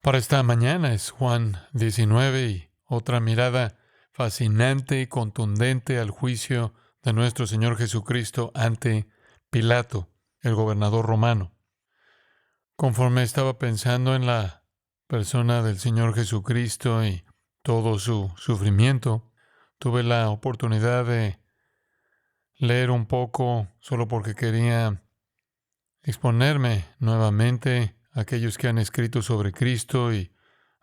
Para esta mañana es Juan 19 y otra mirada fascinante y contundente al juicio de nuestro Señor Jesucristo ante Pilato, el gobernador romano. Conforme estaba pensando en la persona del Señor Jesucristo y todo su sufrimiento, tuve la oportunidad de leer un poco solo porque quería exponerme nuevamente a aquellos que han escrito sobre Cristo y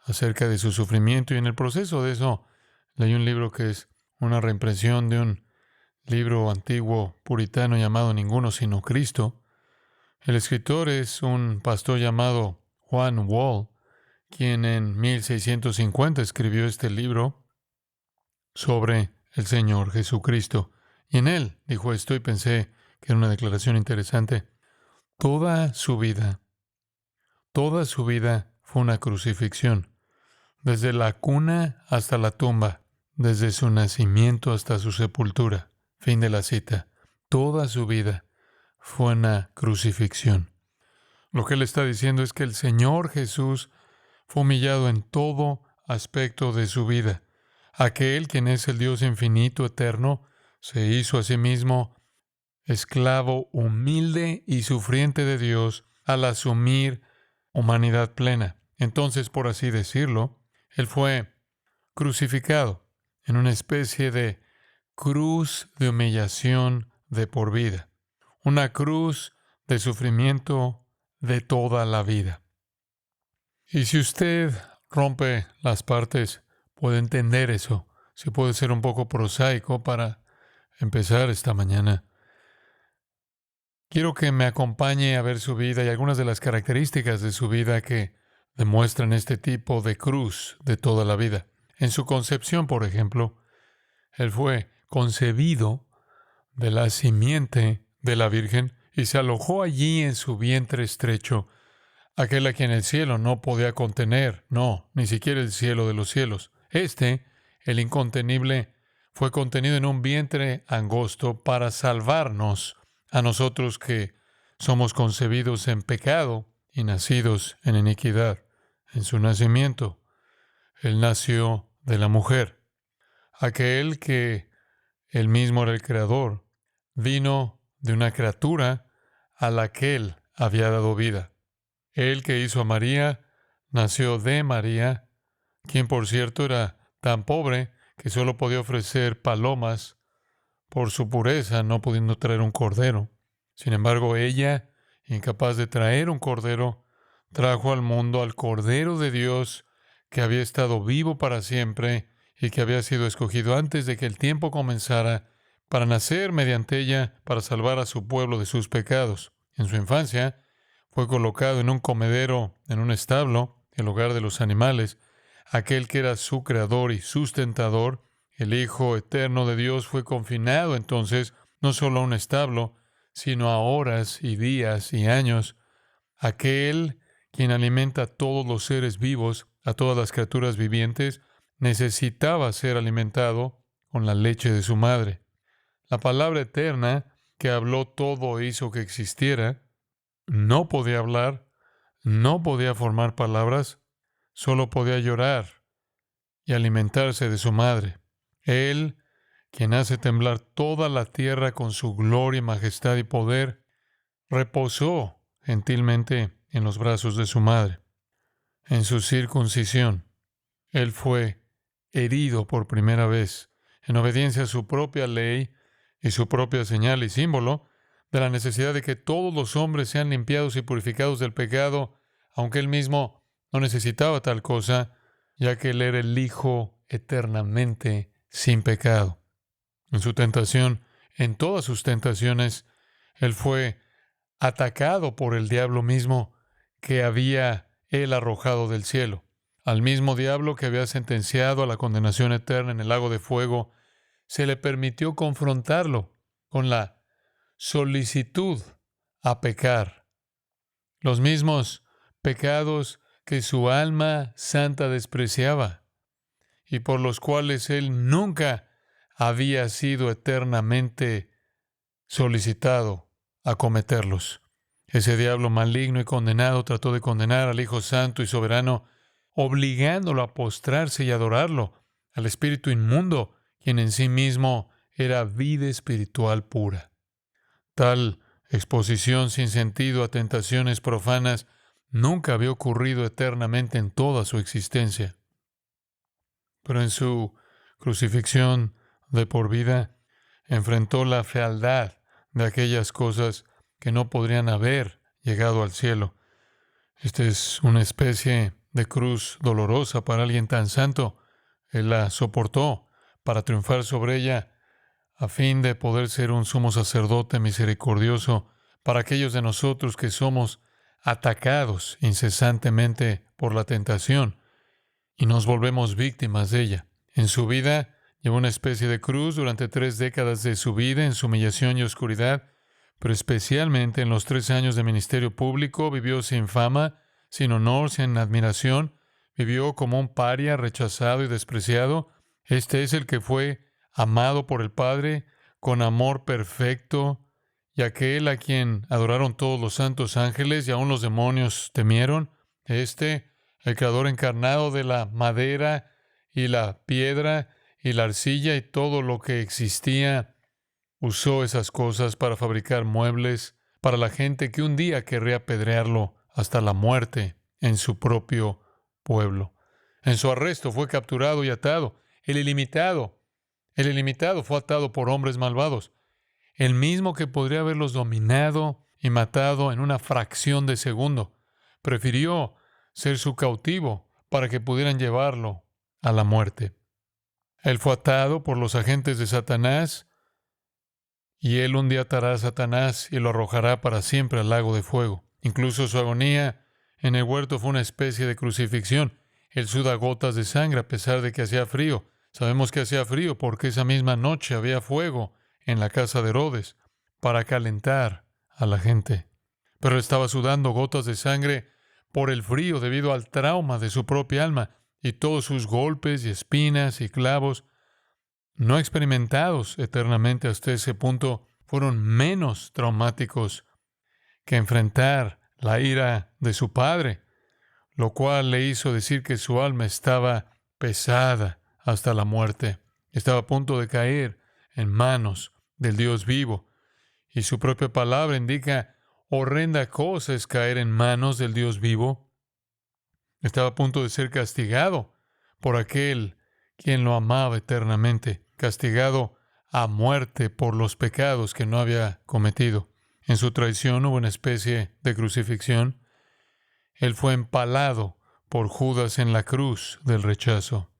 acerca de su sufrimiento. Y en el proceso de eso leí un libro que es una reimpresión de un libro antiguo puritano llamado Ninguno sino Cristo. El escritor es un pastor llamado Juan Wall, quien en 1650 escribió este libro sobre el Señor Jesucristo. Y en él dijo esto y pensé que era una declaración interesante. Toda su vida fue una crucifixión, desde la cuna hasta la tumba, desde su nacimiento hasta su sepultura. Fin de la cita. Toda su vida fue una crucifixión. Lo que él está diciendo es que el Señor Jesús fue humillado en todo aspecto de su vida. Aquel quien es el Dios infinito, eterno, se hizo a sí mismo esclavo humilde y sufriente de Dios al asumir humanidad plena. Entonces, por así decirlo, Él fue crucificado en una especie de cruz de humillación de por vida, una cruz de sufrimiento de toda la vida. Y si usted rompe las partes, puede entender eso. Si puede ser un poco prosaico para empezar esta mañana. Quiero que me acompañe a ver su vida y algunas de las características de su vida que demuestran este tipo de cruz de toda la vida. En su concepción, por ejemplo, él fue concebido de la simiente de la Virgen y se alojó allí en su vientre estrecho, aquel a quien el cielo no podía contener, no, ni siquiera el cielo de los cielos. El incontenible, fue contenido en un vientre angosto para salvarnos a nosotros que somos concebidos en pecado y nacidos en iniquidad. En su nacimiento, Él nació de la mujer. Aquel que Él mismo era el creador, vino de una criatura a la que Él había dado vida. Él que hizo a María, nació de María, quien por cierto era tan pobre que solo podía ofrecer palomas por su pureza, no pudiendo traer un cordero. Sin embargo, ella, incapaz de traer un cordero, trajo al mundo al Cordero de Dios, que había estado vivo para siempre y que había sido escogido antes de que el tiempo comenzara para nacer mediante ella, para salvar a su pueblo de sus pecados. En su infancia, fue colocado en un comedero, en un establo, el hogar de los animales. Aquel que era su creador y sustentador, el Hijo eterno de Dios, fue confinado entonces no solo a un establo, sino a horas y días y años. Aquel quien alimenta a todos los seres vivos, a todas las criaturas vivientes, necesitaba ser alimentado con la leche de su madre. La palabra eterna, que habló todo e hizo que existiera, no podía hablar, no podía formar palabras, solo podía llorar y alimentarse de su madre. Él, quien hace temblar toda la tierra con su gloria, majestad y poder, reposó gentilmente en los brazos de su madre. En su circuncisión, Él fue herido por primera vez, en obediencia a su propia ley y su propia señal y símbolo de la necesidad de que todos los hombres sean limpiados y purificados del pecado, aunque Él mismo no necesitaba tal cosa, ya que Él era el Hijo eternamente sin pecado. En su tentación, en todas sus tentaciones, Él fue atacado por el diablo mismo que había Él arrojado del cielo. Al mismo diablo que había sentenciado a la condenación eterna en el lago de fuego, se le permitió confrontarlo con la solicitud a pecar. Los mismos pecados que su alma santa despreciaba y por los cuales Él nunca había sido eternamente solicitado a cometerlos. Ese diablo maligno y condenado trató de condenar al Hijo Santo y Soberano obligándolo a postrarse y adorarlo, al espíritu inmundo, quien en sí mismo era vida espiritual pura. Tal exposición sin sentido a tentaciones profanas nunca había ocurrido eternamente en toda su existencia. Pero en su crucifixión de por vida, enfrentó la fealdad de aquellas cosas que no podrían haber llegado al cielo. Esta es una especie de cruz dolorosa para alguien tan santo. Él la soportó para triunfar sobre ella, a fin de poder ser un sumo sacerdote misericordioso para aquellos de nosotros que somos atacados incesantemente por la tentación y nos volvemos víctimas de ella. En su vida llevó una especie de cruz durante 3 décadas de su vida en su humillación y oscuridad, pero especialmente en los 3 años de ministerio público vivió sin fama, sin honor, sin admiración, vivió como un paria, rechazado y despreciado. Este es el que fue amado por el Padre con amor perfecto, y aquel a quien adoraron todos los santos ángeles y aun los demonios temieron. El Creador encarnado de la madera y la piedra y la arcilla y todo lo que existía, usó esas cosas para fabricar muebles para la gente que un día querría apedrearlo hasta la muerte en su propio pueblo. En su arresto fue capturado y atado. El ilimitado fue atado por hombres malvados. El mismo que podría haberlos dominado y matado en una fracción de segundo. Prefirió ser su cautivo para que pudieran llevarlo a la muerte. Él fue atado por los agentes de Satanás, y él un día atará a Satanás y lo arrojará para siempre al lago de fuego. Incluso su agonía en el huerto fue una especie de crucifixión. Él suda gotas de sangre a pesar de que hacía frío. Sabemos que hacía frío porque esa misma noche había fuego en la casa de Herodes para calentar a la gente. Pero estaba sudando gotas de sangre por el frío debido al trauma de su propia alma y todos sus golpes y espinas y clavos no experimentados eternamente hasta ese punto fueron menos traumáticos que enfrentar la ira de su padre, lo cual le hizo decir que su alma estaba pesada hasta la muerte. Estaba a punto de caer en manos del Dios vivo. Y su propia palabra indica horrenda cosa es caer en manos del Dios vivo. Estaba a punto de ser castigado por aquel quien lo amaba eternamente, castigado a muerte por los pecados que no había cometido. En su traición hubo una especie de crucifixión. Él fue empalado por Judas en la cruz del rechazo.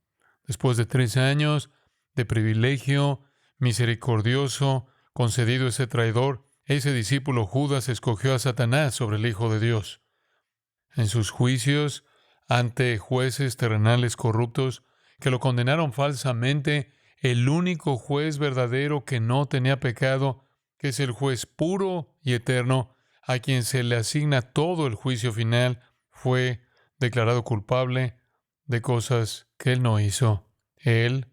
Después de 3 años de privilegio misericordioso concedido a ese traidor, ese discípulo Judas escogió a Satanás sobre el Hijo de Dios. En sus juicios ante jueces terrenales corruptos que lo condenaron falsamente, el único juez verdadero que no tenía pecado, que es el juez puro y eterno, a quien se le asigna todo el juicio final, fue declarado culpable de cosas que él no hizo. Él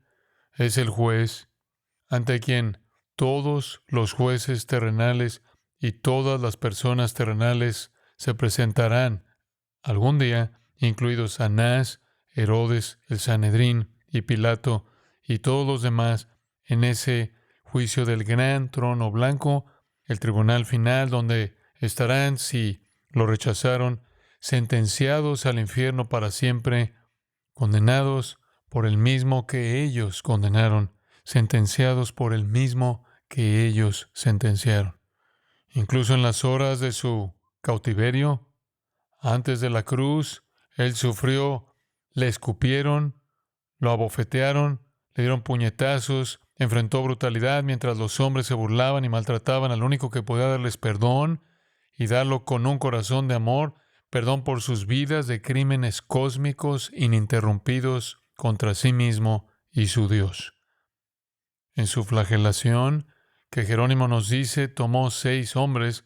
es el juez ante quien todos los jueces terrenales y todas las personas terrenales se presentarán algún día, incluidos Anás, Herodes, el Sanedrín y Pilato y todos los demás, en ese juicio del gran trono blanco, el tribunal final donde estarán, si lo rechazaron, sentenciados al infierno para siempre, condenados por el mismo que ellos condenaron, sentenciados por el mismo que ellos sentenciaron. Incluso en las horas de su cautiverio, antes de la cruz, él sufrió, le escupieron, lo abofetearon, le dieron puñetazos, enfrentó brutalidad mientras los hombres se burlaban y maltrataban al único que podía darles perdón y darlo con un corazón de amor, perdón por sus vidas de crímenes cósmicos ininterrumpidos contra sí mismo y su Dios. En su flagelación, que Jerónimo nos dice, tomó 6 hombres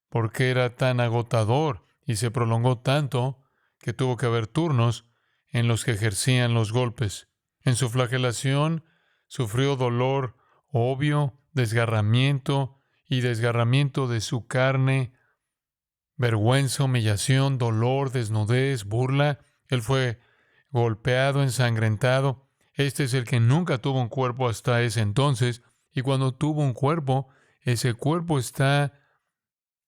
porque era tan agotador y se prolongó tanto que tuvo que haber turnos en los que ejercían los golpes. En su flagelación sufrió dolor obvio, desgarramiento y desgarramiento de su carne, vergüenza, humillación, dolor, desnudez, burla. Él fue golpeado, ensangrentado. Este es el que nunca tuvo un cuerpo hasta ese entonces, y cuando tuvo un cuerpo, ese cuerpo está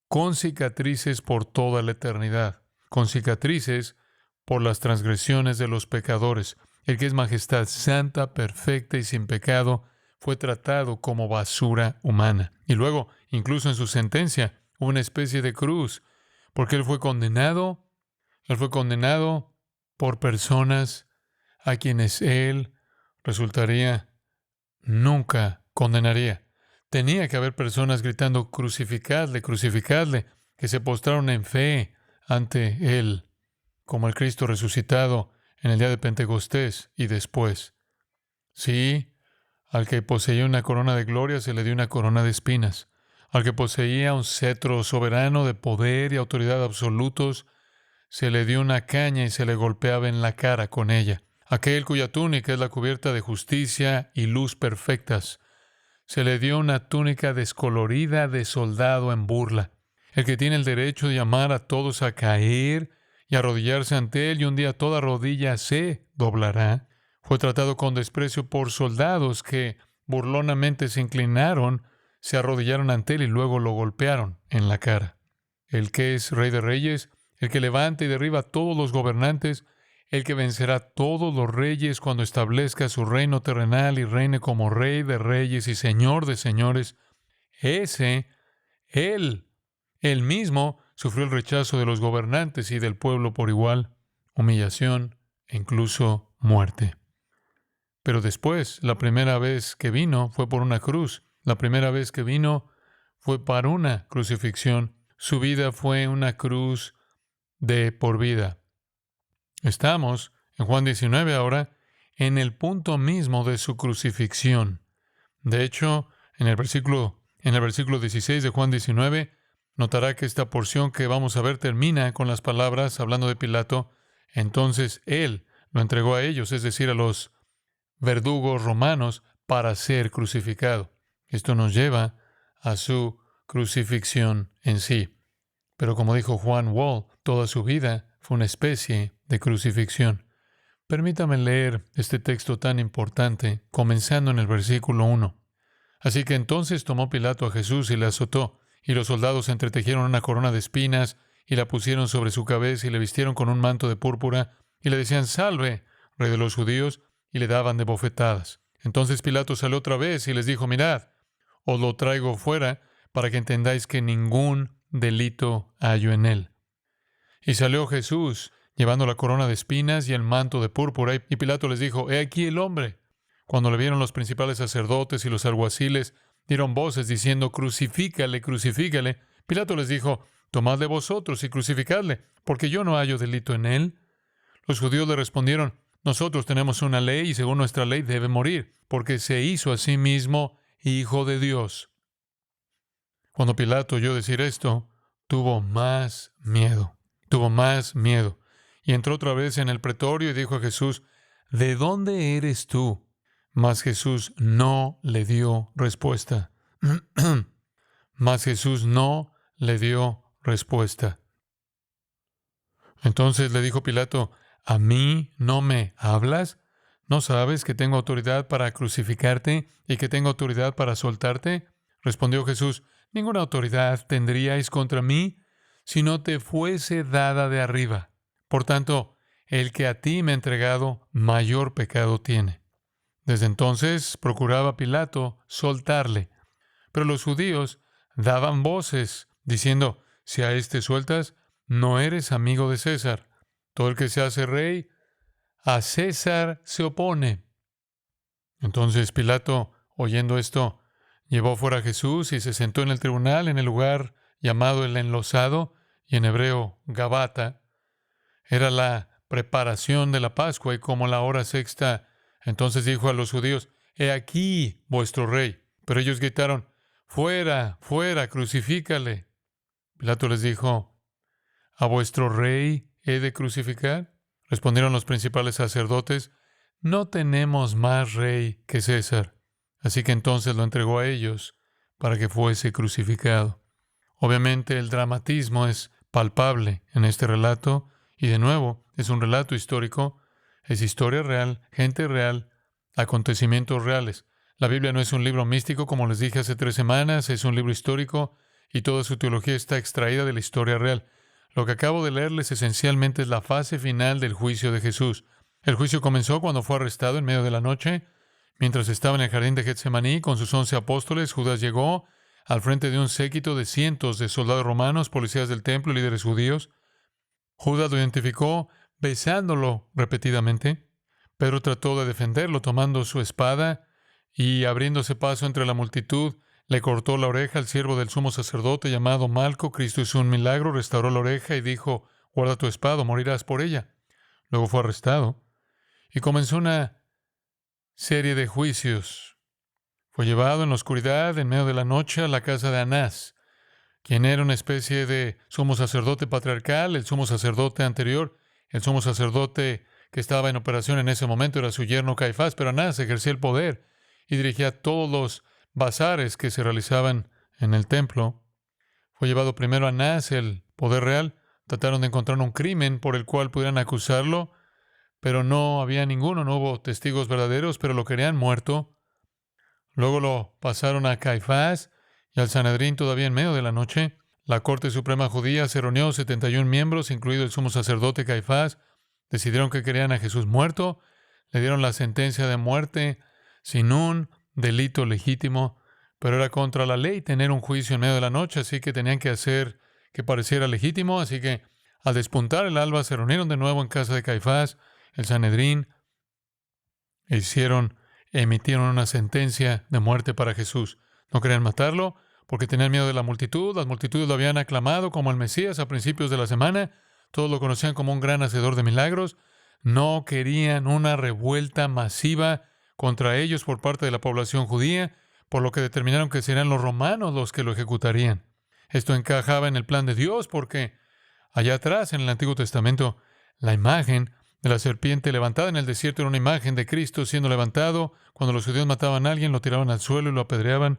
con cicatrices por toda la eternidad, con cicatrices por las transgresiones de los pecadores. El que es majestad santa, perfecta y sin pecado, fue tratado como basura humana. Y luego, incluso en su sentencia, hubo una especie de cruz, porque él fue condenado por personas a quienes él resultaría nunca condenaría. Tenía que haber personas gritando, crucificadle, crucificadle, que se postraron en fe ante él, como el Cristo resucitado en el día de Pentecostés y después. Sí, al que poseía una corona de gloria se le dio una corona de espinas. Al que poseía un cetro soberano de poder y autoridad absolutos, se le dio una caña y se le golpeaba en la cara con ella. Aquel cuya túnica es la cubierta de justicia y luz perfectas, se le dio una túnica descolorida de soldado en burla. El que tiene el derecho de llamar a todos a caer y arrodillarse ante él, y un día toda rodilla se doblará, fue tratado con desprecio por soldados que burlonamente se inclinaron, se arrodillaron ante él y luego lo golpearon en la cara. El que es Rey de Reyes, el que levanta y derriba a todos los gobernantes, el que vencerá a todos los reyes cuando establezca su reino terrenal y reine como Rey de Reyes y Señor de Señores, él mismo, sufrió el rechazo de los gobernantes y del pueblo por igual, humillación e incluso muerte. Pero después, la primera vez que vino fue por una cruz. La primera vez que vino fue para una crucifixión. Su vida fue una cruz de por vida. Estamos en Juan 19 ahora, en el punto mismo de su crucifixión. De hecho, en el versículo 16 de Juan 19, notará que esta porción que vamos a ver termina con las palabras, hablando de Pilato, entonces él lo entregó a ellos, es decir, a los verdugos romanos, para ser crucificado. Esto nos lleva a su crucifixión en sí. Pero como dijo Juan Wall, toda su vida fue una especie de crucifixión. Permítame leer este texto tan importante, comenzando en el versículo 1. Así que entonces tomó Pilato a Jesús y le azotó, y los soldados entretejieron una corona de espinas y la pusieron sobre su cabeza y le vistieron con un manto de púrpura y le decían, «Salve, Rey de los judíos», y le daban de bofetadas. Entonces Pilato salió otra vez y les dijo, «Mirad, os lo traigo fuera para que entendáis que ningún delito hallo en él». Y salió Jesús, llevando la corona de espinas y el manto de púrpura, y Pilato les dijo, «He aquí el hombre». Cuando le vieron los principales sacerdotes y los alguaciles, dieron voces diciendo, «Crucifícale, crucifícale». Pilato les dijo, «Tomadle vosotros y crucificadle, porque yo no hallo delito en él». Los judíos le respondieron, «Nosotros tenemos una ley y según nuestra ley debe morir, porque se hizo a sí mismo Hijo de Dios». Cuando Pilato oyó decir esto, tuvo más miedo, y entró otra vez en el pretorio y dijo a Jesús, «¿De dónde eres tú?». Mas Jesús no le dio respuesta. Mas Jesús no le dio respuesta. Entonces le dijo Pilato, «¿A mí no me hablas? ¿No sabes que tengo autoridad para crucificarte y que tengo autoridad para soltarte?». Respondió Jesús, «Ninguna autoridad tendríais contra mí si no te fuese dada de arriba. Por tanto, el que a ti me ha entregado, mayor pecado tiene». Desde entonces procuraba Pilato soltarle, pero los judíos daban voces diciendo, «Si a éste sueltas, no eres amigo de César. Todo el que se hace rey, a César se opone». Entonces Pilato, oyendo esto, llevó fuera a Jesús y se sentó en el tribunal en el lugar llamado el Enlosado, y en hebreo Gabata. Era la preparación de la Pascua y como la hora sexta. Entonces dijo a los judíos, «He aquí vuestro rey». Pero ellos gritaron, «Fuera, fuera, crucifícale». Pilato les dijo, «¿A vuestro rey he de crucificar?». Respondieron los principales sacerdotes, «No tenemos más rey que César». Así que entonces lo entregó a ellos para que fuese crucificado. Obviamente el dramatismo es palpable en este relato, y de nuevo es un relato histórico. Es historia real, gente real, acontecimientos reales. La Biblia no es un libro místico, como les dije hace 3 semanas, es un libro histórico y toda su teología está extraída de la historia real. Lo que acabo de leerles esencialmente es la fase final del juicio de Jesús. El juicio comenzó cuando fue arrestado en medio de la noche. Mientras estaba en el jardín de Getsemaní con sus 11 apóstoles, Judas llegó al frente de un séquito de cientos de soldados romanos, policías del templo y líderes judíos. Judas lo identificó besándolo repetidamente. Pedro trató de defenderlo tomando su espada y abriéndose paso entre la multitud, le cortó la oreja al siervo del sumo sacerdote llamado Malco. Cristo hizo un milagro, restauró la oreja y dijo: guarda tu espada, o morirás por ella. Luego fue arrestado y comenzó una serie de juicios. Fue llevado en la oscuridad, en medio de la noche, a la casa de Anás, quien era una especie de sumo sacerdote patriarcal, el sumo sacerdote anterior. El sumo sacerdote que estaba en operación en ese momento era su yerno Caifás, pero Anás ejercía el poder y dirigía todos los bazares que se realizaban en el templo. Fue llevado primero a Anás, el poder real. Trataron de encontrar un crimen por el cual pudieran acusarlo, pero no había ninguno, no hubo testigos verdaderos, pero lo querían muerto. Luego lo pasaron a Caifás y al Sanedrín todavía en medio de la noche. La Corte Suprema Judía se reunió, 71 miembros, incluido el sumo sacerdote Caifás. Decidieron que querían a Jesús muerto. Le dieron la sentencia de muerte sin un delito legítimo, pero era contra la ley tener un juicio en medio de la noche, así que tenían que hacer que pareciera legítimo. Así que al despuntar el alba se reunieron de nuevo en casa de Caifás, el Sanedrín, e emitieron una sentencia de muerte para Jesús. No querían matarlo porque tenían miedo de la multitud. Las multitudes lo habían aclamado como el Mesías a principios de la semana. Todos lo conocían como un gran hacedor de milagros. No querían una revuelta masiva contra ellos por parte de la población judía, por lo que determinaron que serían los romanos los que lo ejecutarían. Esto encajaba en el plan de Dios porque allá atrás, en el Antiguo Testamento, la imagen de la serpiente levantada en el desierto era una imagen de Cristo siendo levantado. Cuando los judíos mataban a alguien, lo tiraban al suelo y lo apedreaban.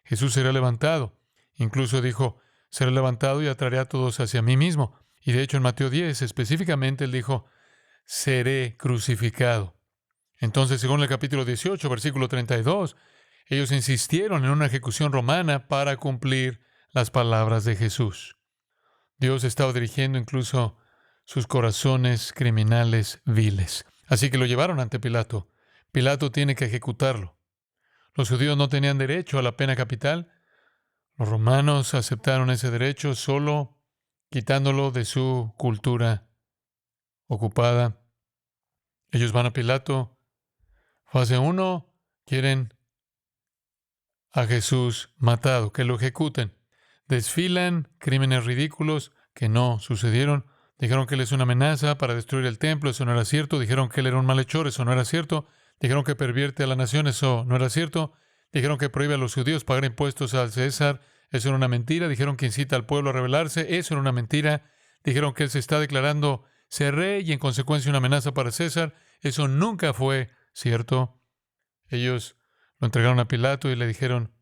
Jesús será levantado. Incluso dijo: será levantado y atraeré a todos hacia mí mismo. Y de hecho en Mateo 10 específicamente él dijo: seré crucificado. Entonces, según el capítulo 18, versículo 32, ellos insistieron en una ejecución romana para cumplir las palabras de Jesús. Dios estaba dirigiendo incluso sus corazones criminales viles. Así que lo llevaron ante Pilato. Pilato tiene que ejecutarlo. Los judíos no tenían derecho a la pena capital. Los romanos aceptaron ese derecho solo quitándolo de su cultura ocupada. Ellos van a Pilato. Fase 1, quieren a Jesús matado, que lo ejecuten. Desfilan crímenes ridículos que no sucedieron. Dijeron que él es una amenaza para destruir el templo, eso no era cierto. Dijeron que él era un malhechor, eso no era cierto. Dijeron que pervierte a la nación, eso no era cierto. Dijeron que prohíbe a los judíos pagar impuestos al César, eso era una mentira. Dijeron que incita al pueblo a rebelarse, eso era una mentira. Dijeron que él se está declarando ser rey y en consecuencia una amenaza para César, eso nunca fue cierto. Ellos lo entregaron a Pilato y le dijeron: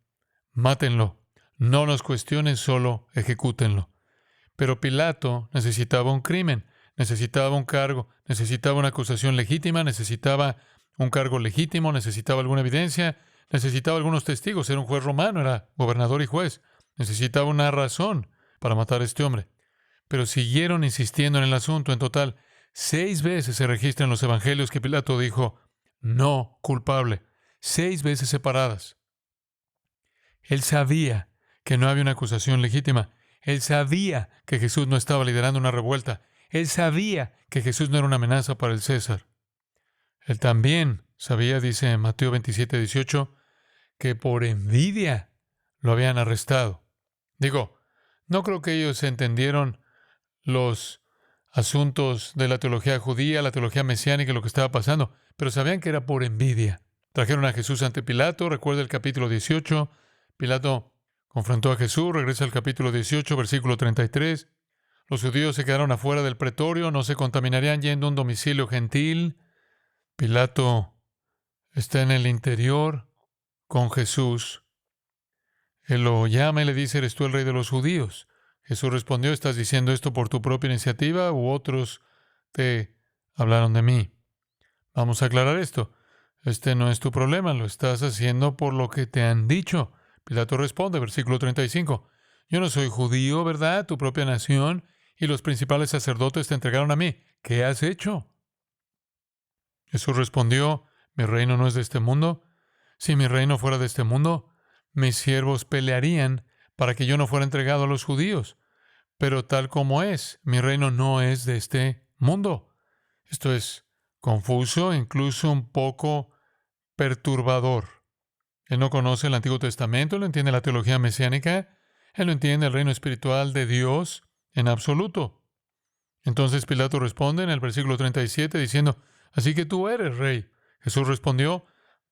mátenlo, no nos cuestionen, solo ejecútenlo. Pero Pilato necesitaba un crimen, necesitaba un cargo, necesitaba una acusación legítima, necesitaba un cargo legítimo, necesitaba alguna evidencia, necesitaba algunos testigos. Era un juez romano, era gobernador y juez. Necesitaba una razón para matar a este hombre. Pero siguieron insistiendo en el asunto. En total, 6 veces se registra en los evangelios que Pilato dijo: no culpable. 6 veces separadas. Él sabía que no había una acusación legítima. Él sabía que Jesús no estaba liderando una revuelta. Él sabía que Jesús no era una amenaza para el César. Él también sabía, dice en Mateo 27:18, que por envidia lo habían arrestado. Digo, no creo que ellos entendieron los asuntos de la teología judía, la teología mesiánica y lo que estaba pasando, pero sabían que era por envidia. Trajeron a Jesús ante Pilato, recuerda el capítulo 18. Pilato confrontó a Jesús, regresa al capítulo 18, versículo 33. Los judíos se quedaron afuera del pretorio, no se contaminarían yendo a un domicilio gentil. Pilato está en el interior con Jesús. Él lo llama y le dice: ¿eres tú el rey de los judíos? Jesús respondió: ¿estás diciendo esto por tu propia iniciativa u otros te hablaron de mí? Vamos a aclarar esto. Este no es tu problema, lo estás haciendo por lo que te han dicho. Pilato responde, versículo 35. Yo no soy judío, ¿verdad? Tu propia nación y los principales sacerdotes te entregaron a mí. ¿Qué has hecho? Jesús respondió, mi reino no es de este mundo. Si mi reino fuera de este mundo, mis siervos pelearían para que yo no fuera entregado a los judíos. Pero tal como es, mi reino no es de este mundo. Esto es confuso, incluso un poco perturbador. Él no conoce el Antiguo Testamento, él no entiende la teología mesiánica, él no entiende el reino espiritual de Dios en absoluto. Entonces Pilato responde en el versículo 37 diciendo, así que tú eres rey. Jesús respondió,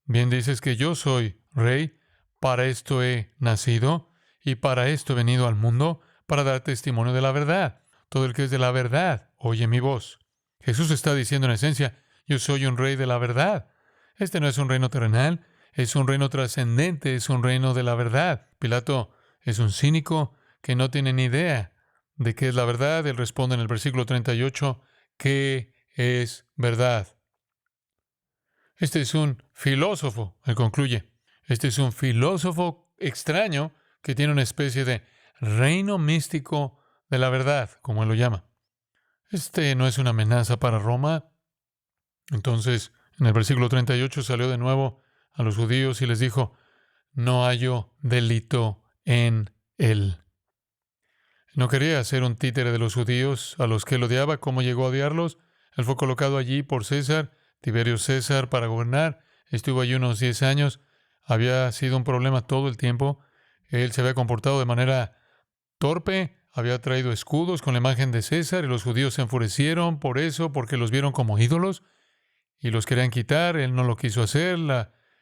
bien dices que yo soy rey, para esto he nacido y para esto he venido al mundo, para dar testimonio de la verdad. Todo el que es de la verdad oye mi voz. Jesús está diciendo en esencia, yo soy un rey de la verdad. Este no es un reino terrenal, es un reino trascendente, es un reino de la verdad. Pilato es un cínico que no tiene ni idea de qué es la verdad. Él responde en el versículo 38, ¿qué es verdad? Este es un filósofo, él concluye. Este es un filósofo extraño que tiene una especie de reino místico de la verdad, como él lo llama. Este no es una amenaza para Roma. Entonces, en el versículo 38 salió de nuevo a los judíos y les dijo, no hallo delito en él. No quería ser un títere de los judíos a los que él odiaba. ¿Cómo llegó a odiarlos? Él fue colocado allí por César, Tiberio César, para gobernar. Estuvo allí unos 10 años. Había sido un problema todo el tiempo. Él se había comportado de manera torpe. Había traído escudos con la imagen de César y los judíos se enfurecieron por eso, porque los vieron como ídolos y los querían quitar. Él no lo quiso hacer.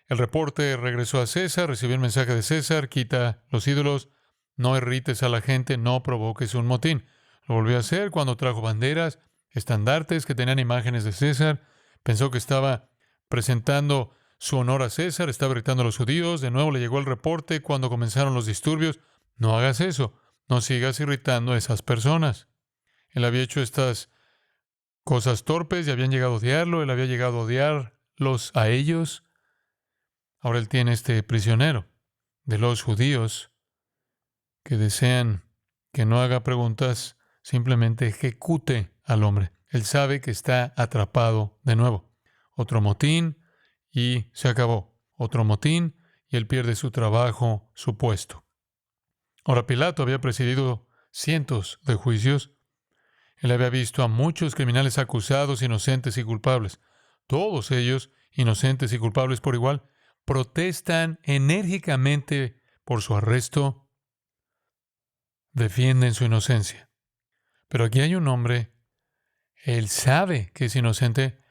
El reporte regresó a César, recibió el mensaje de César, quita los ídolos, no irrites a la gente, no provoques un motín. Lo volvió a hacer cuando trajo banderas, estandartes que tenían imágenes de César. Pensó que estaba presentando su honor a César, estaba irritando a los judíos. De nuevo le llegó el reporte cuando comenzaron los disturbios. No hagas eso, no sigas irritando a esas personas. Él había hecho estas cosas torpes y habían llegado a odiarlo, él había llegado a odiarlos a ellos. Ahora él tiene este prisionero de los judíos que desean que no haga preguntas, simplemente ejecute al hombre. Él sabe que está atrapado de nuevo. Otro motín y se acabó. Otro motín y él pierde su trabajo, su puesto. Ahora Pilato había presidido cientos de juicios. Él había visto a muchos criminales acusados, inocentes y culpables. Todos ellos, inocentes y culpables por igual, protestan enérgicamente por su arresto, defienden su inocencia. Pero aquí hay un hombre, él sabe que es inocente,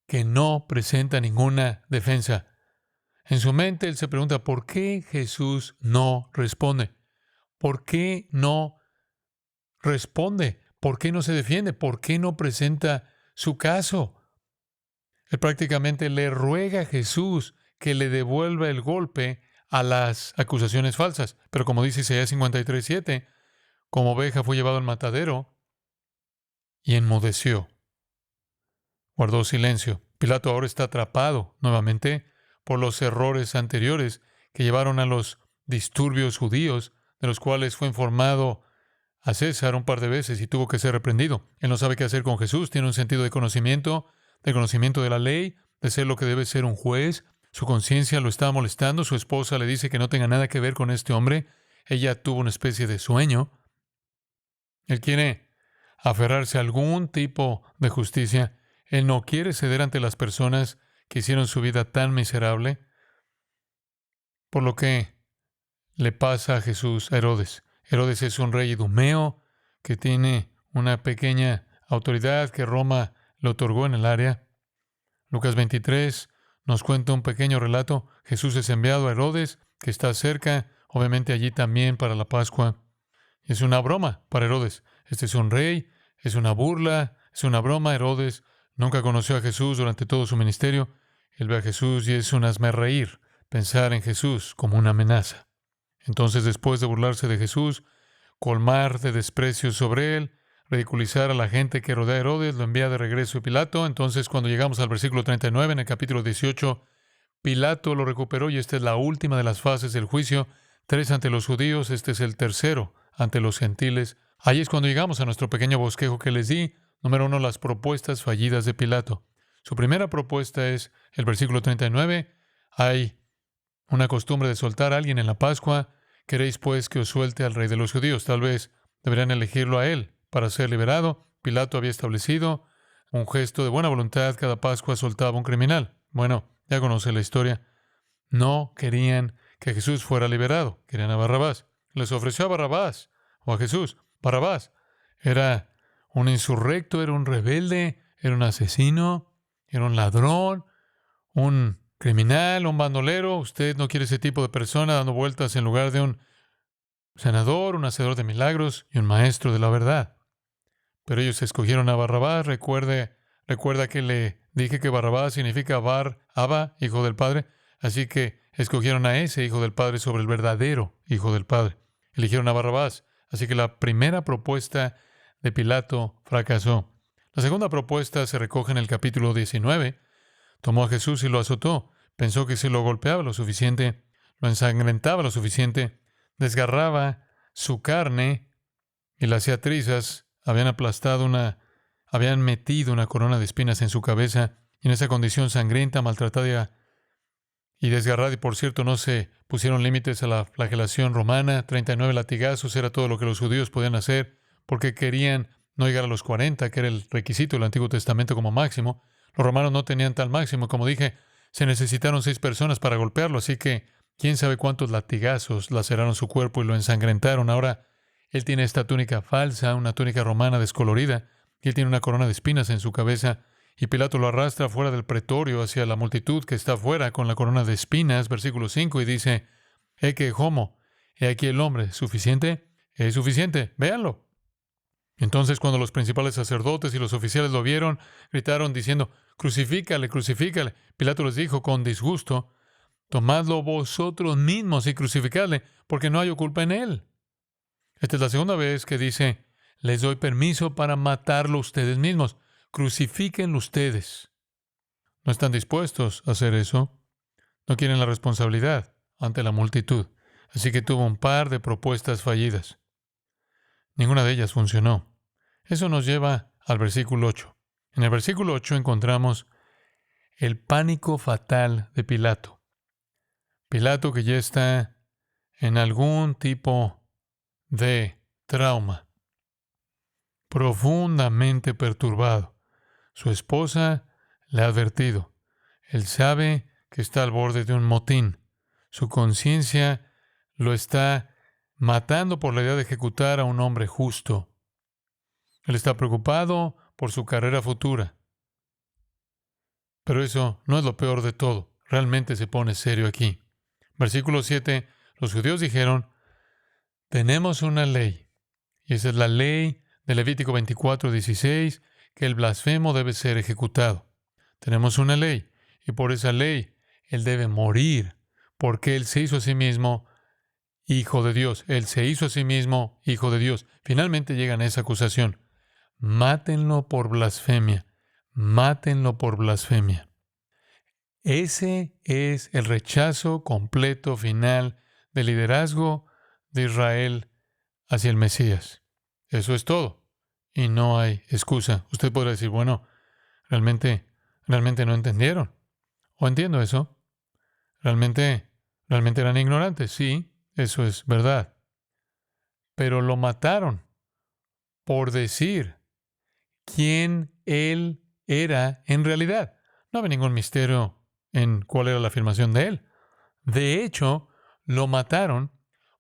que no presenta ninguna defensa. En su mente él se pregunta, ¿por qué Jesús no responde? ¿Por qué no responde? ¿Por qué no se defiende? ¿Por qué no presenta su caso? Él prácticamente le ruega a Jesús que le devuelva el golpe a las acusaciones falsas. Pero como dice Isaías 53:7, como oveja fue llevado al matadero y enmudeció. Guardó silencio. Pilato ahora está atrapado nuevamente por los errores anteriores que llevaron a los disturbios judíos, de los cuales fue informado a César un par de veces y tuvo que ser reprendido. Él no sabe qué hacer con Jesús, tiene un sentido de conocimiento de la ley, de ser lo que debe ser un juez. Su conciencia lo está molestando, su esposa le dice que no tenga nada que ver con este hombre. Ella tuvo una especie de sueño. Él quiere aferrarse a algún tipo de justicia. Él no quiere ceder ante las personas que hicieron su vida tan miserable, por lo que le pasa a Jesús a Herodes. Herodes es un rey idumeo que tiene una pequeña autoridad que Roma le otorgó en el área. Lucas 23 nos cuenta un pequeño relato. Jesús es enviado a Herodes, que está cerca, obviamente allí también para la Pascua. Es una broma para Herodes. Este es un rey, es una burla, es una broma. Herodes nunca conoció a Jesús durante todo su ministerio. Él ve a Jesús y es un hazmerreír pensar en Jesús como una amenaza. Entonces, después de burlarse de Jesús, colmar de desprecio sobre él, ridiculizar a la gente que rodea a Herodes, lo envía de regreso a Pilato. Entonces, cuando llegamos al versículo 39, en el capítulo 18, Pilato lo recuperó y esta es la última de las fases del juicio. 3 ante los judíos, este es el tercero ante los gentiles. Ahí es cuando llegamos a nuestro pequeño bosquejo que les di. Número 1, las propuestas fallidas de Pilato. Su primera propuesta es el versículo 39. Hay una costumbre de soltar a alguien en la Pascua. ¿Queréis pues que os suelte al rey de los judíos? Tal vez deberían elegirlo a él para ser liberado. Pilato había establecido un gesto de buena voluntad. Cada Pascua soltaba a un criminal. Bueno, ya conoce la historia. No querían que Jesús fuera liberado. Querían a Barrabás. Les ofreció a Barrabás o a Jesús. Barrabás era un insurrecto, era un rebelde, era un asesino, era un ladrón, un criminal, un bandolero. Usted no quiere ese tipo de persona dando vueltas en lugar de un senador, un hacedor de milagros y un maestro de la verdad. Pero ellos escogieron a Barrabás. Recuerda que le dije que Barrabás significa Abba, hijo del Padre. Así que escogieron a ese hijo del Padre sobre el verdadero hijo del Padre. Eligieron a Barrabás. Así que la primera propuesta de Pilato fracasó. La segunda propuesta se recoge en el capítulo 19. Tomó a Jesús y lo azotó. Pensó que si lo golpeaba lo suficiente, lo ensangrentaba lo suficiente, desgarraba su carne y la hacía trizas. Habían metido una corona de espinas en su cabeza, y en esa condición sangrienta, maltratada y desgarrada, y por cierto no se pusieron límites a la flagelación romana. 39 latigazos era todo lo que los judíos podían hacer, porque querían no llegar a los 40, que era el requisito del Antiguo Testamento como máximo. Los romanos no tenían tal máximo. Como dije, se necesitaron 6 personas para golpearlo, así que quién sabe cuántos latigazos laceraron su cuerpo y lo ensangrentaron. Ahora, él tiene esta túnica falsa, una túnica romana descolorida, y él tiene una corona de espinas en su cabeza, y Pilato lo arrastra fuera del pretorio hacia la multitud que está afuera con la corona de espinas, versículo 5, y dice, que homo, he aquí el hombre, ¿suficiente? Es suficiente, véanlo. Entonces, cuando los principales sacerdotes y los oficiales lo vieron, gritaron diciendo, crucifícale, crucifícale. Pilato les dijo con disgusto, tomadlo vosotros mismos y crucificadle, porque no hay culpa en él. Esta es la segunda vez que dice, les doy permiso para matarlo ustedes mismos. Crucifíquenlo ustedes. No están dispuestos a hacer eso. No quieren la responsabilidad ante la multitud. Así que tuvo un par de propuestas fallidas. Ninguna de ellas funcionó. Eso nos lleva al versículo 8. En el versículo 8 encontramos el pánico fatal de Pilato. Pilato que ya está en algún tipo de trauma, profundamente perturbado. Su esposa le ha advertido. Él sabe que está al borde de un motín. Su conciencia lo está matando por la idea de ejecutar a un hombre justo. Él está preocupado por su carrera futura. Pero eso no es lo peor de todo. Realmente se pone serio aquí. Versículo 7. Los judíos dijeron, tenemos una ley, y esa es la ley de Levítico 24:16, que el blasfemo debe ser ejecutado. Tenemos una ley, y por esa ley él debe morir, porque él se hizo a sí mismo hijo de Dios. Él se hizo a sí mismo hijo de Dios. Finalmente llegan a esa acusación. Mátenlo por blasfemia. Mátenlo por blasfemia. Ese es el rechazo completo final del liderazgo de Israel hacia el Mesías. Eso es todo. Y no hay excusa. Usted podrá decir, bueno, realmente no entendieron. O entiendo eso. Realmente eran ignorantes. Sí, eso es verdad. Pero lo mataron por decir quién él era en realidad. No había ningún misterio en cuál era la afirmación de él. De hecho, lo mataron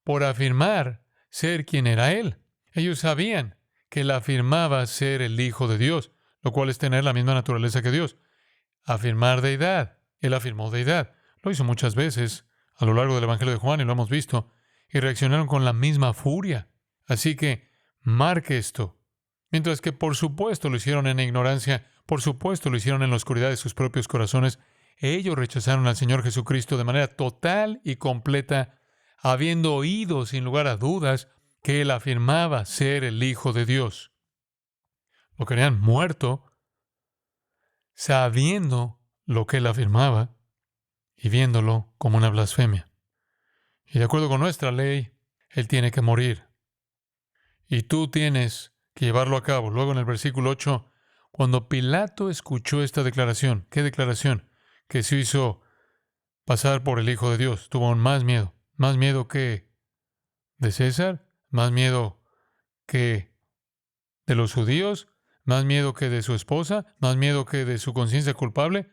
por afirmar ser quien era él. Ellos sabían que él afirmaba ser el Hijo de Dios, lo cual es tener la misma naturaleza que Dios. Afirmar deidad. Él afirmó deidad. Lo hizo muchas veces a lo largo del Evangelio de Juan y lo hemos visto. Y reaccionaron con la misma furia. Así que marque esto. Mientras que por supuesto lo hicieron en ignorancia, por supuesto lo hicieron en la oscuridad de sus propios corazones, ellos rechazaron al Señor Jesucristo de manera total y completa, habiendo oído sin lugar a dudas que Él afirmaba ser el Hijo de Dios. Lo querían muerto, sabiendo lo que él afirmaba y viéndolo como una blasfemia. Y de acuerdo con nuestra ley, él tiene que morir. Y tú tienes que llevarlo a cabo. Luego en el versículo 8, cuando Pilato escuchó esta declaración, ¿qué declaración? Que se hizo pasar por el Hijo de Dios. Tuvo aún más miedo que de César, más miedo que de los judíos, más miedo que de su esposa, más miedo que de su conciencia culpable.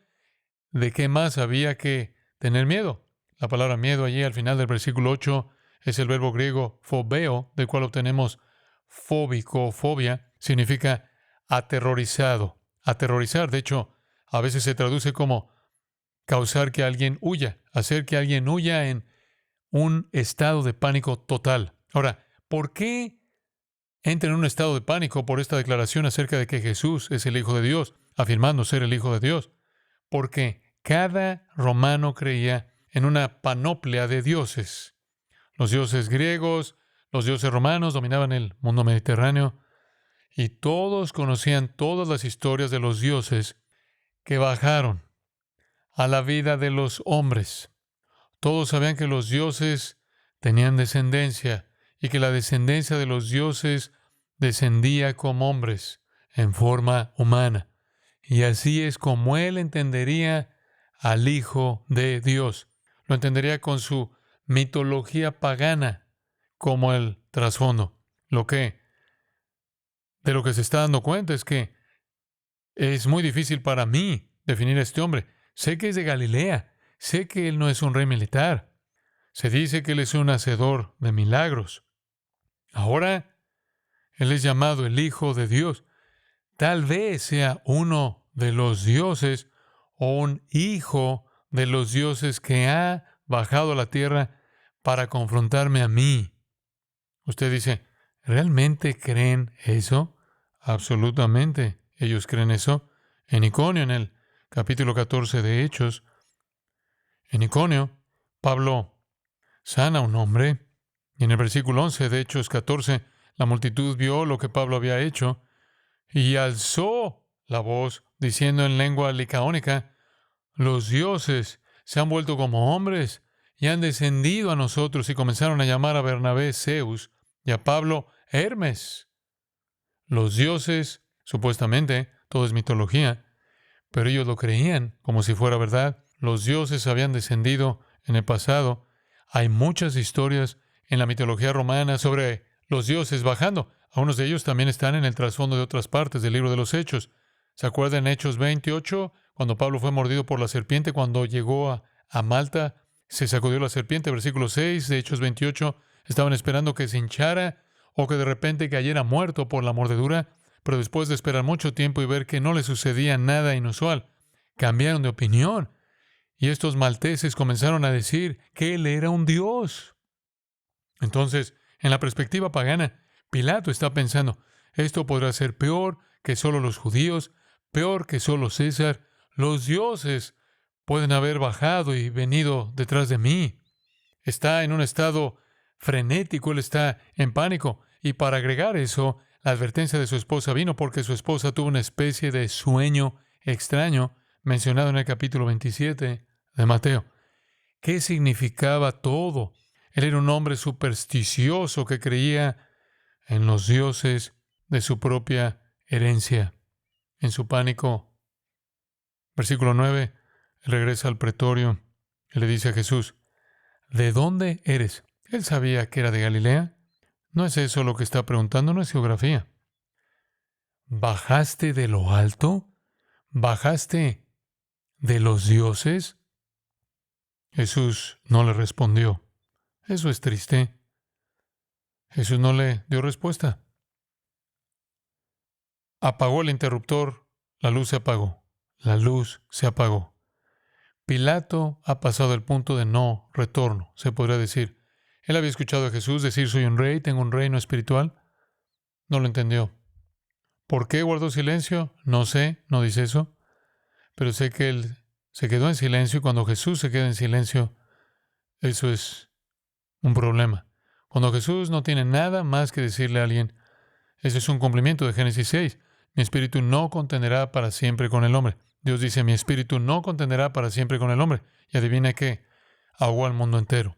¿De qué más había que tener miedo? La palabra miedo allí al final del versículo 8 es el verbo griego phobeo, del cual obtenemos fóbico, fobia, significa aterrorizado. Aterrorizar, de hecho, a veces se traduce como causar que alguien huya, hacer que alguien huya en un estado de pánico total. Ahora, ¿por qué entra en un estado de pánico por esta declaración acerca de que Jesús es el Hijo de Dios, afirmando ser el Hijo de Dios? Porque cada romano creía en una panoplia de dioses. Los dioses griegos, los dioses romanos dominaban el mundo mediterráneo y todos conocían todas las historias de los dioses que bajaron a la vida de los hombres. Todos sabían que los dioses tenían descendencia y que la descendencia de los dioses descendía como hombres en forma humana. Y así es como él entendería al Hijo de Dios. Lo entendería con su mitología pagana como el trasfondo. De lo que se está dando cuenta es que es muy difícil para mí definir a este hombre. Sé que es de Galilea, sé que él no es un rey militar. Se dice que él es un hacedor de milagros. Ahora, él es llamado el Hijo de Dios. Tal vez sea uno de los dioses o un hijo de los dioses que ha bajado a la tierra para confrontarme a mí. Usted dice, ¿realmente creen eso? Absolutamente, ellos creen eso. En Iconio, en el capítulo 14 de Hechos, en Iconio, Pablo sana a un hombre, y en el versículo 11 de Hechos 14, la multitud vio lo que Pablo había hecho, y alzó la voz, diciendo en lengua licaónica, los dioses se han vuelto como hombres y han descendido a nosotros, y comenzaron a llamar a Bernabé Zeus y a Pablo Hermes. Los dioses, supuestamente, todo es mitología, pero ellos lo creían como si fuera verdad. Los dioses habían descendido en el pasado. Hay muchas historias en la mitología romana sobre los dioses bajando. Algunos de ellos también están en el trasfondo de otras partes del libro de los Hechos. ¿Se acuerdan en Hechos 28, cuando Pablo fue mordido por la serpiente, cuando llegó a Malta, se sacudió la serpiente? Versículo 6 de Hechos 28, estaban esperando que se hinchara o que de repente cayera muerto por la mordedura, pero después de esperar mucho tiempo y ver que no le sucedía nada inusual, cambiaron de opinión y estos malteses comenzaron a decir que él era un dios. Entonces, en la perspectiva pagana, Pilato está pensando, esto podrá ser peor que solo los judíos, peor que solo César. Los dioses pueden haber bajado y venido detrás de mí. Está en un estado frenético, él está en pánico. Y para agregar eso, la advertencia de su esposa vino porque su esposa tuvo una especie de sueño extraño mencionado en el capítulo 27 de Mateo. ¿Qué significaba todo? Él era un hombre supersticioso que creía en los dioses de su propia herencia. En su pánico, versículo 9, él regresa al pretorio y le dice a Jesús, ¿de dónde eres? Él sabía que era de Galilea. No es eso lo que está preguntando, no es geografía. ¿Bajaste de lo alto? ¿Bajaste de los dioses? Jesús no le respondió. Eso es triste. Jesús no le dio respuesta. Apagó el interruptor, la luz se apagó. La luz se apagó. Pilato ha pasado el punto de no retorno, se podría decir. Él había escuchado a Jesús decir, soy un rey, tengo un reino espiritual. No lo entendió. ¿Por qué guardó silencio? No sé, no dice eso. Pero sé que él se quedó en silencio y cuando Jesús se queda en silencio, eso es un problema. Cuando Jesús no tiene nada más que decirle a alguien, eso es un cumplimiento de Génesis 6. Mi espíritu no contenderá para siempre con el hombre. Dios dice, mi espíritu no contenderá para siempre con el hombre. Y adivina qué, ahogó al mundo entero.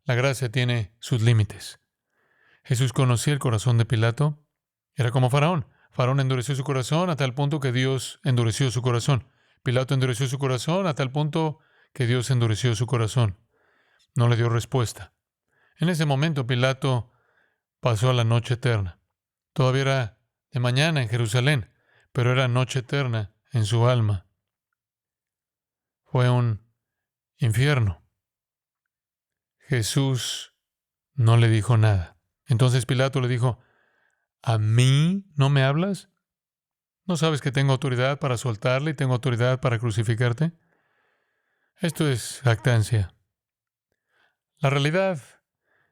La gracia tiene sus límites. Jesús conocía el corazón de Pilato. Era como Faraón. Faraón endureció su corazón a tal punto que Dios endureció su corazón. Pilato endureció su corazón a tal punto que Dios endureció su corazón. No le dio respuesta. En ese momento Pilato pasó a la noche eterna. Todavía era de mañana en Jerusalén, pero era noche eterna en su alma. Fue un infierno. Jesús no le dijo nada. Entonces Pilato le dijo, ¿a mí no me hablas? ¿No sabes que tengo autoridad para soltarle y tengo autoridad para crucificarte? Esto es jactancia. La realidad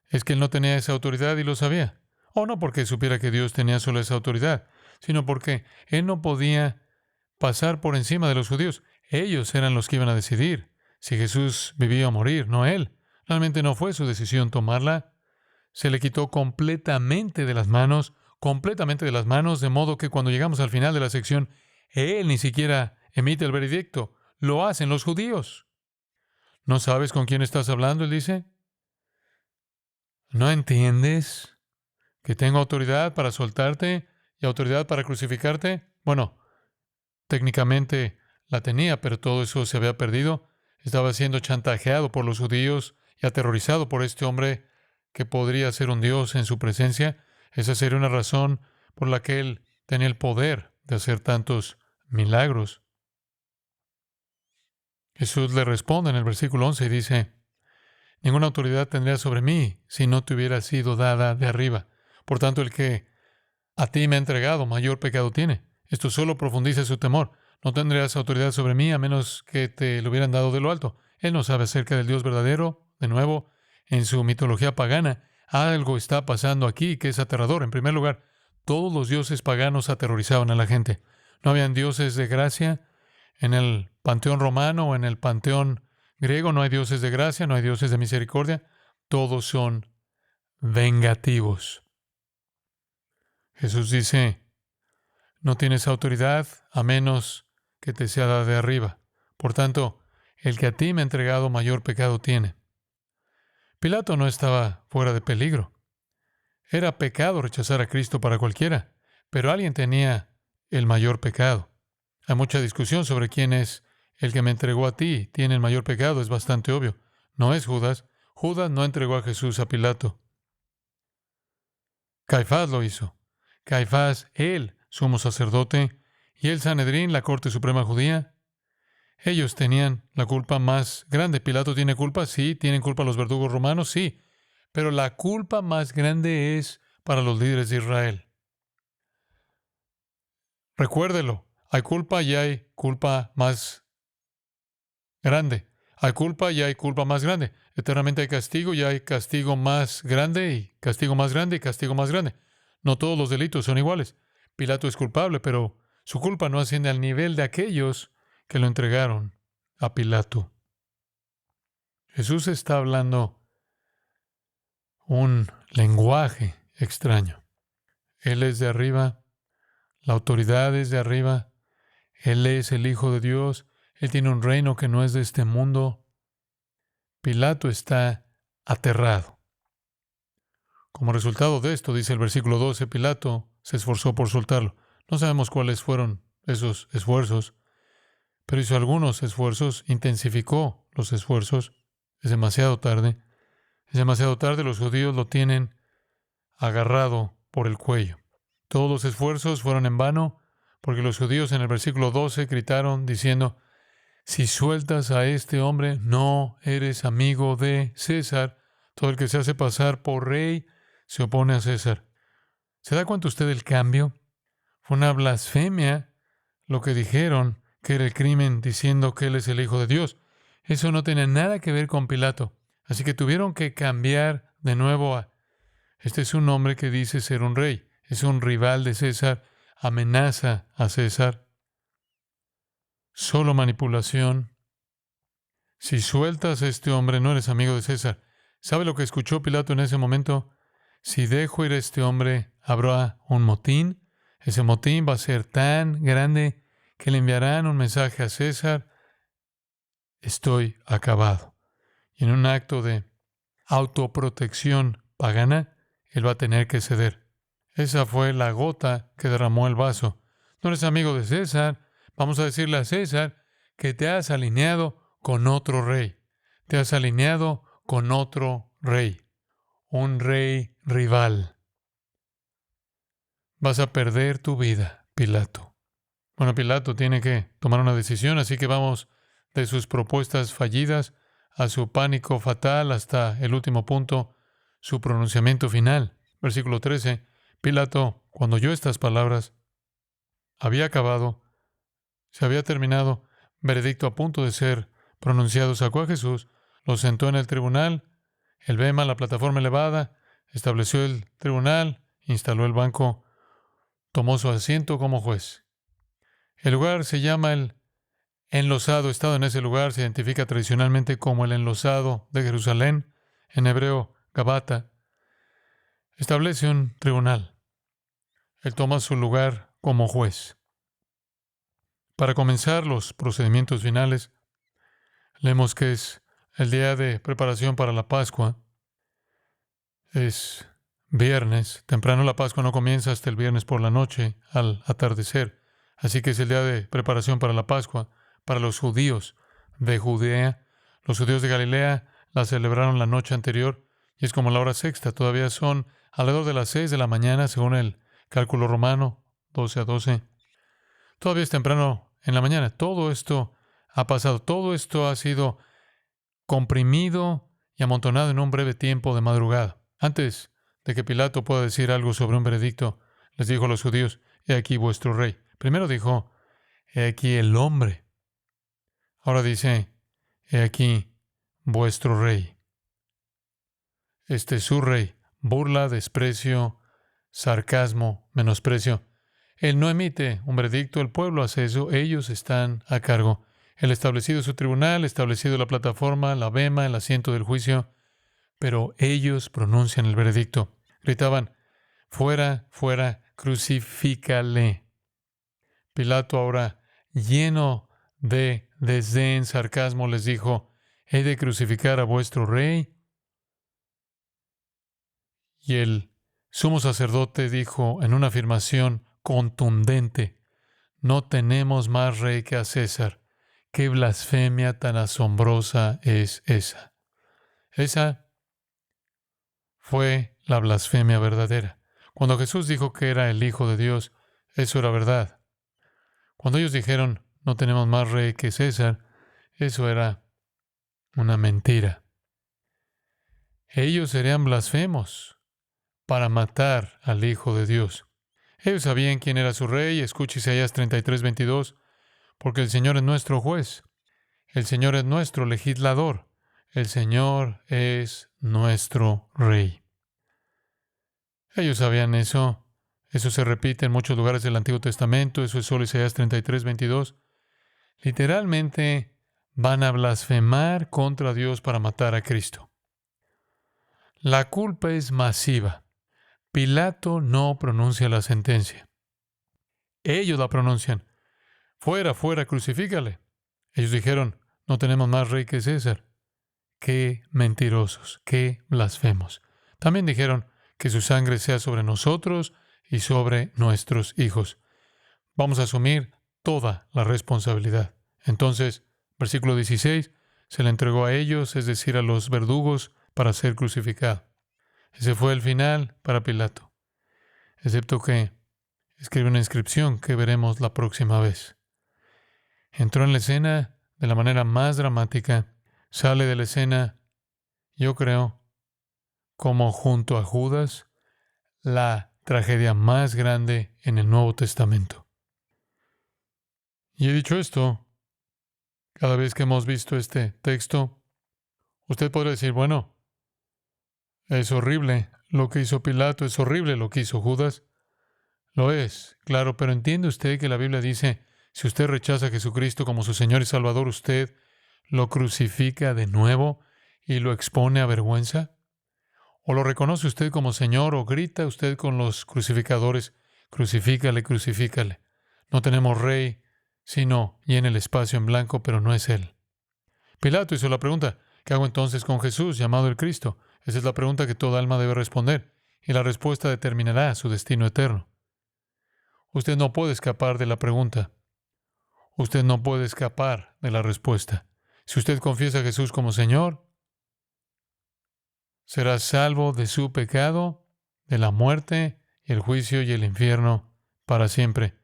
es que él no tenía esa autoridad y lo sabía. O no porque supiera que Dios tenía solo esa autoridad, sino porque él no podía pasar por encima de los judíos. Ellos eran los que iban a decidir si Jesús vivía o morir, no él. Realmente no fue su decisión tomarla. Se le quitó completamente de las manos, de modo que cuando llegamos al final de la sección, él ni siquiera emite el veredicto. Lo hacen los judíos. ¿No sabes con quién estás hablando? Él dice. ¿No entiendes que tengo autoridad para soltarte y autoridad para crucificarte? Bueno, técnicamente la tenía, pero todo eso se había perdido. Estaba siendo chantajeado por los judíos y aterrorizado por este hombre que podría ser un Dios en su presencia. Esa sería una razón por la que él tenía el poder de hacer tantos milagros. Jesús le responde en el versículo 11 y dice, ninguna autoridad tendría sobre mí si no te hubiera sido dada de arriba. Por tanto, el que a ti me ha entregado, mayor pecado tiene. Esto solo profundiza su temor. No tendrías autoridad sobre mí a menos que te lo hubieran dado de lo alto. Él no sabe acerca del Dios verdadero. De nuevo, en su mitología pagana, algo está pasando aquí que es aterrador. En primer lugar, todos los dioses paganos aterrorizaban a la gente. No habían dioses de gracia. En el panteón romano o en el panteón griego no hay dioses de gracia, no hay dioses de misericordia. Todos son vengativos. Jesús dice, no tienes autoridad a menos que te sea dada de arriba. Por tanto, el que a ti me ha entregado mayor pecado tiene. Pilato no estaba fuera de peligro. Era pecado rechazar a Cristo para cualquiera, pero alguien tenía el mayor pecado. Hay mucha discusión sobre quién es el que me entregó a ti. Tiene el mayor pecado, es bastante obvio. No es Judas. Judas no entregó a Jesús a Pilato. Caifás lo hizo. Caifás, el sumo sacerdote, y el Sanedrín, la Corte Suprema Judía, ellos tenían la culpa más grande. ¿Pilato tiene culpa? Sí. ¿Tienen culpa los verdugos romanos? Sí. Pero la culpa más grande es para los líderes de Israel. Recuérdelo. Hay culpa y hay culpa más grande. Hay culpa y hay culpa más grande. Eternamente hay castigo y hay castigo más grande y castigo más grande y castigo más grande. No todos los delitos son iguales. Pilato es culpable, pero su culpa no asciende al nivel de aquellos que lo entregaron a Pilato. Jesús está hablando un lenguaje extraño. Él es de arriba, la autoridad es de arriba, Él es el Hijo de Dios, Él tiene un reino que no es de este mundo. Pilato está aterrado. Como resultado de esto, dice el versículo 12, Pilato se esforzó por soltarlo. No sabemos cuáles fueron esos esfuerzos, pero hizo algunos esfuerzos, intensificó los esfuerzos. Es demasiado tarde. Es demasiado tarde, los judíos lo tienen agarrado por el cuello. Todos los esfuerzos fueron en vano, porque los judíos en el versículo 12 gritaron diciendo, si sueltas a este hombre, no eres amigo de César. Todo el que se hace pasar por rey se opone a César. ¿Se da cuenta usted del cambio? Fue una blasfemia lo que dijeron que era el crimen diciendo que Él es el Hijo de Dios. Eso no tenía nada que ver con Pilato. Así que tuvieron que cambiar de nuevo a, este es un hombre que dice ser un rey, es un rival de César, amenaza a César. Solo manipulación. Si sueltas a este hombre, no eres amigo de César. ¿Sabe lo que escuchó Pilato en ese momento? Si dejo ir a este hombre, habrá un motín. Ese motín va a ser tan grande que le enviarán un mensaje a César: estoy acabado. Y en un acto de autoprotección pagana, él va a tener que ceder. Esa fue la gota que derramó el vaso. No eres amigo de César. Vamos a decirle a César que te has alineado con otro rey. Te has alineado con otro rey. Un rey rival. Vas a perder tu vida, Pilato. Bueno, Pilato tiene que tomar una decisión, así que vamos de sus propuestas fallidas a su pánico fatal hasta el último punto, su pronunciamiento final. Versículo 13. Pilato, cuando oyó estas palabras, había acabado, se había terminado, veredicto a punto de ser pronunciado, sacó a Jesús, lo sentó en el tribunal, el bema, la plataforma elevada, estableció el tribunal, instaló el banco, tomó su asiento como juez. El lugar se llama el enlosado. Estado en ese lugar se identifica tradicionalmente como el enlosado de Jerusalén, en hebreo, Gabata. Establece un tribunal. Él toma su lugar como juez. Para comenzar los procedimientos finales, leemos que es el día de preparación para la Pascua. Es viernes. Temprano la Pascua no comienza hasta el viernes por la noche, al atardecer. Así que es el día de preparación para la Pascua. Para los judíos de Judea, los judíos de Galilea la celebraron la noche anterior y es como la hora sexta. Todavía son alrededor de las 6 de la mañana, según el cálculo romano, 12 a 12. Todavía es temprano en la mañana. Todo esto ha pasado. Todo esto ha sido comprimido y amontonado en un breve tiempo de madrugada. Antes de que Pilato pueda decir algo sobre un veredicto, les dijo a los judíos: he aquí vuestro rey. Primero dijo: he aquí el hombre. Ahora dice: he aquí vuestro rey. Este es su rey. Burla, desprecio, sarcasmo, menosprecio. Él no emite un veredicto, el pueblo hace eso, ellos están a cargo. Él ha establecido su tribunal, establecido la plataforma, la bema, el asiento del juicio, pero ellos pronuncian el veredicto. Gritaban: fuera, fuera, crucifícale. Pilato, ahora lleno de desdén, sarcasmo, les dijo: ¿he de crucificar a vuestro rey? Y el sumo sacerdote dijo en una afirmación contundente: no tenemos más rey que a César. ¿Qué blasfemia tan asombrosa es esa? Esa fue la blasfemia verdadera. Cuando Jesús dijo que era el Hijo de Dios, eso era verdad. Cuando ellos dijeron: no tenemos más rey que César, eso era una mentira. Ellos serían blasfemos para matar al Hijo de Dios. Ellos sabían quién era su rey. Escuche Isaías 33:22. Porque el Señor es nuestro juez. El Señor es nuestro legislador. El Señor es nuestro rey. Ellos sabían eso. Eso se repite en muchos lugares del Antiguo Testamento. Eso es solo Isaías 33:22. Literalmente van a blasfemar contra Dios para matar a Cristo. La culpa es masiva. Pilato no pronuncia la sentencia. Ellos la pronuncian: fuera, fuera, crucifícale. Ellos dijeron: no tenemos más rey que César. Qué mentirosos, qué blasfemos. También dijeron: que su sangre sea sobre nosotros y sobre nuestros hijos. Vamos a asumir toda la responsabilidad. Entonces, versículo 16, se le entregó a ellos, es decir, a los verdugos, para ser crucificado. Ese fue el final para Pilato, excepto que escribe una inscripción que veremos la próxima vez. Entró en la escena de la manera más dramática, sale de la escena, yo creo, como junto a Judas, la tragedia más grande en el Nuevo Testamento. Y he dicho esto, cada vez que hemos visto este texto, usted podrá decir: bueno, es horrible lo que hizo Pilato, es horrible lo que hizo Judas. Lo es, claro, pero ¿entiende usted que la Biblia dice: si usted rechaza a Jesucristo como su Señor y Salvador, usted lo crucifica de nuevo y lo expone a vergüenza? ¿O lo reconoce usted como Señor o grita usted con los crucificadores: Crucifícale, crucifícale. No tenemos rey, sino llena el espacio en blanco, pero no es Él. Pilato hizo la pregunta, ¿qué hago entonces con Jesús, llamado el Cristo? Esa es la pregunta que toda alma debe responder, y la respuesta determinará su destino eterno. Usted no puede escapar de la pregunta. Usted no puede escapar de la respuesta. Si usted confiesa a Jesús como Señor, será salvo de su pecado, de la muerte, y el juicio y el infierno para siempre,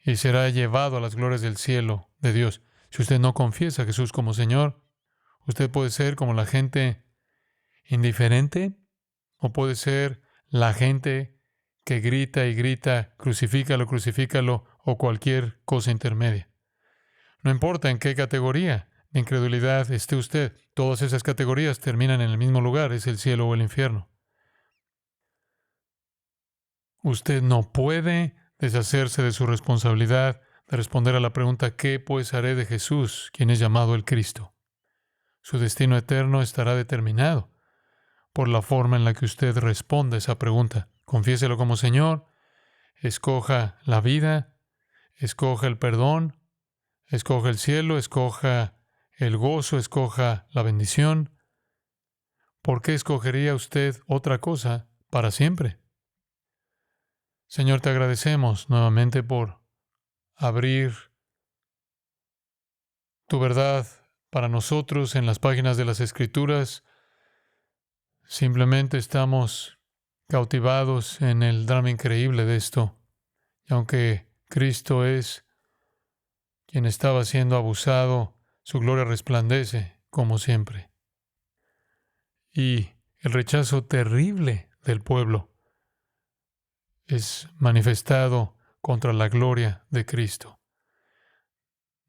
y será llevado a las glorias del cielo de Dios. Si usted no confiesa a Jesús como Señor, usted puede ser como la gente indiferente, o puede ser la gente que grita y grita, crucifícalo, crucifícalo, o cualquier cosa intermedia. No importa en qué categoría de incredulidad esté usted, todas esas categorías terminan en el mismo lugar, es el cielo o el infierno. Usted no puede deshacerse de su responsabilidad de responder a la pregunta, ¿qué pues haré de Jesús, quien es llamado el Cristo? Su destino eterno estará determinado por la forma en la que usted responde a esa pregunta. Confiéselo como Señor, escoja la vida, escoja el perdón, escoja el cielo, escoja el gozo, escoja la bendición. ¿Por qué escogería usted otra cosa para siempre? Señor, te agradecemos nuevamente por abrir tu verdad para nosotros en las páginas de las Escrituras. Simplemente estamos cautivados en el drama increíble de esto. Y aunque Cristo es quien estaba siendo abusado, su gloria resplandece como siempre. Y el rechazo terrible del pueblo es manifestado contra la gloria de Cristo.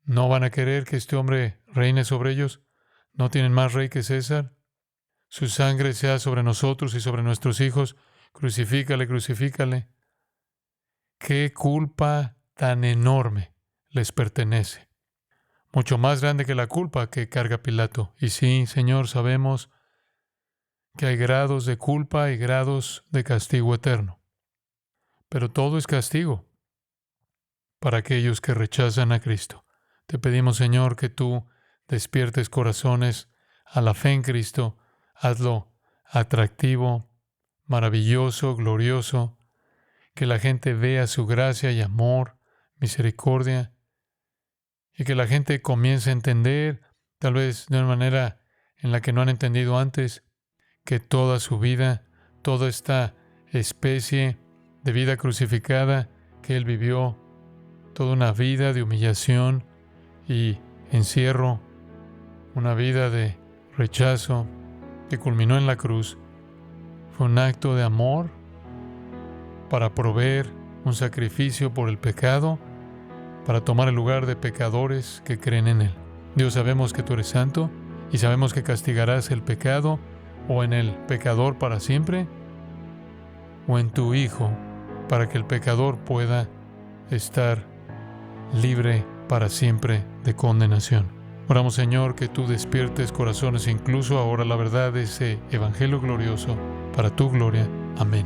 ¿No van a querer que este hombre reine sobre ellos? ¿No tienen más rey que César? Su sangre sea sobre nosotros y sobre nuestros hijos. Crucifícale, crucifícale. ¿Qué culpa tan enorme les pertenece? Mucho más grande que la culpa que carga Pilato. Y sí, Señor, sabemos que hay grados de culpa y grados de castigo eterno. Pero todo es castigo para aquellos que rechazan a Cristo. Te pedimos, Señor, que tú despiertes corazones a la fe en Cristo. Hazlo atractivo, maravilloso, glorioso, que la gente vea su gracia y amor, misericordia, y que la gente comience a entender, tal vez de una manera en la que no han entendido antes, que toda su vida, toda esta especie de vida crucificada que Él vivió, toda una vida de humillación y encierro, una vida de rechazo que culminó en la cruz, fue un acto de amor para proveer un sacrificio por el pecado, para tomar el lugar de pecadores que creen en Él. Dios, sabemos que tú eres santo y sabemos que castigarás el pecado o en el pecador para siempre o en tu Hijo para que el pecador pueda estar libre para siempre de condenación. Oramos, Señor, que tú despiertes corazones, incluso ahora, la verdad de ese evangelio glorioso para tu gloria. Amén.